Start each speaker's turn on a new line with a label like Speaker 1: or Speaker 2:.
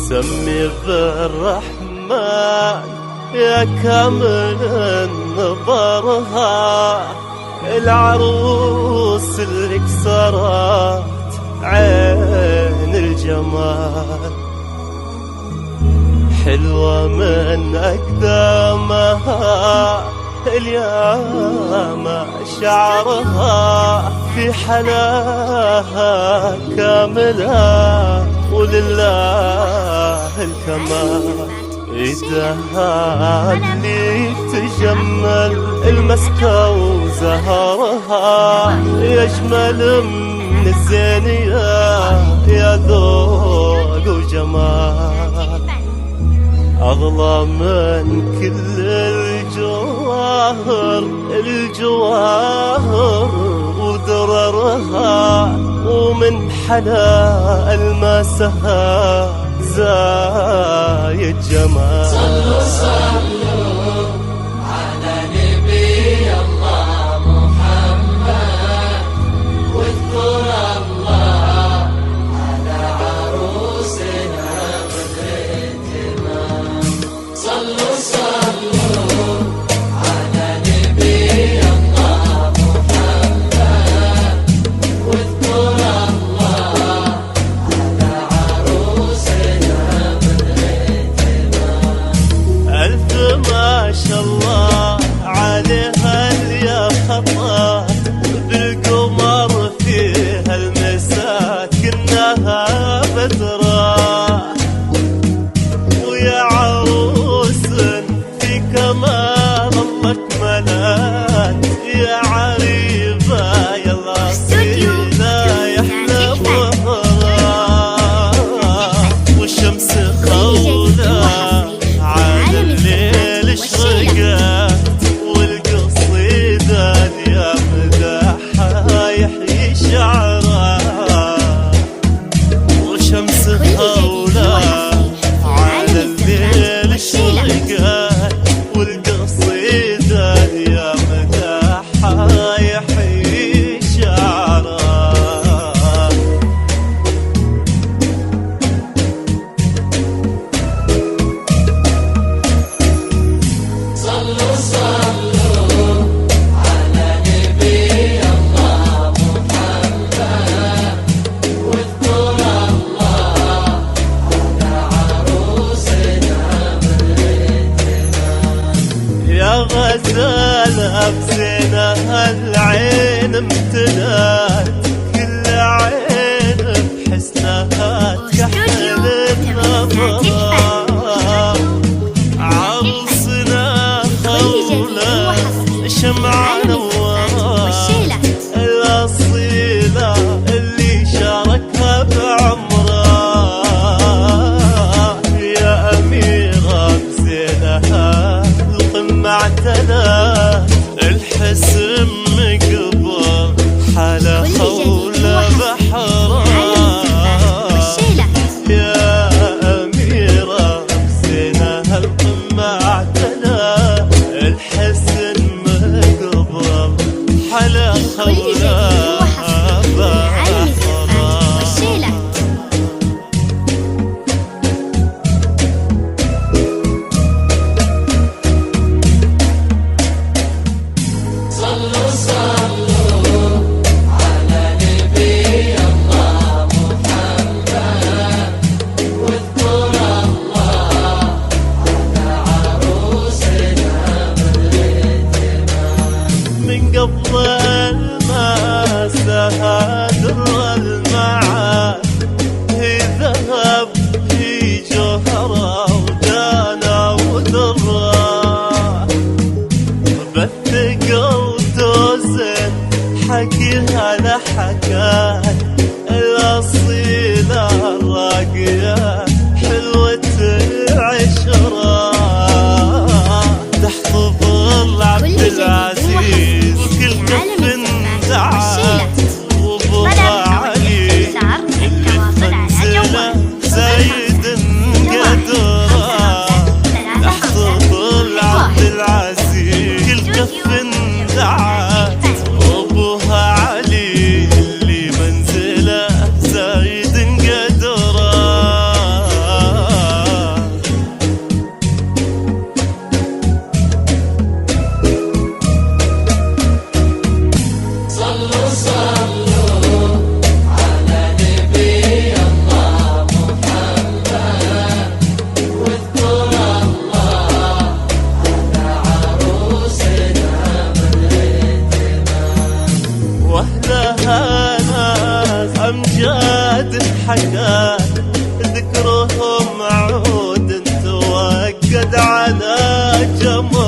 Speaker 1: سمي بالرحمن يا كامل نظرها، العروس اللي كسرت عين الجمال، حلوة من أقدامها الياما شعرها، في حلاها كاملة ولله الكمال، إيدها اللي تجمل المسكة وزهرها، يجمل من الزينية يا ذوق وجمال، أغلى من كل الجواهر ودررها، ومن حلا الماسها زايد جمال.
Speaker 2: صلوا صلوا على نبي الله محمد، واذكر الله على عروسنا بالاهتمام. صلوا صلوا على نبي الله محمد، واذكر الله على عروسنا بالاهتمام.
Speaker 1: ألف ما شاء الله عليها اللي خطأ، بالقمر فيها المساء كنها بدرة، ويا عروس في كمال الله كملت، يا عريبة يلا صينا يحلى ظهرها، والشمس خولة على الليل شرقت، والقصيدة يا مدحها يحيي شعرها، وشمس خولة على الليل شرقت، والقصيدة يا مدحها يحيي شعرها.
Speaker 2: صلوا صلوا على نبي الله محمد، واذكر الله على عروسنا بالاهتمام.
Speaker 1: يا غزالة بزينها العين امتلأت، كل عين بحسنها تكحل النظرة، عروسنا خولة شمعة نوارة، الأصيلة اللي شاركها بعمره، يا أميرة بزينها القمة اعتلت، الحسن مقبر حلا خولة بحرها، يا أميرة بزينها القمة اعتلت، الحسن مقبر حلا خولة بحرها.
Speaker 2: صلوا صلوا على نبي الله محمد، واذكر الله على عروسنا بالاهتمام.
Speaker 1: من قبل الماسها در المعاد، هي ذهب هي جوهرة ودانا ودرة، بثق وتوزن حكيها لحكاية، الأصيلة الراقية حلوة العشرة، تحت ظل عبد العزيز وكل كف دعات، وابوها علي اللي منزله زايد قدره، تحت ظل عبد العزيز كل كف دعات، وابوها علي اللي منزله زايد قدره. لهم عود توكد على جمر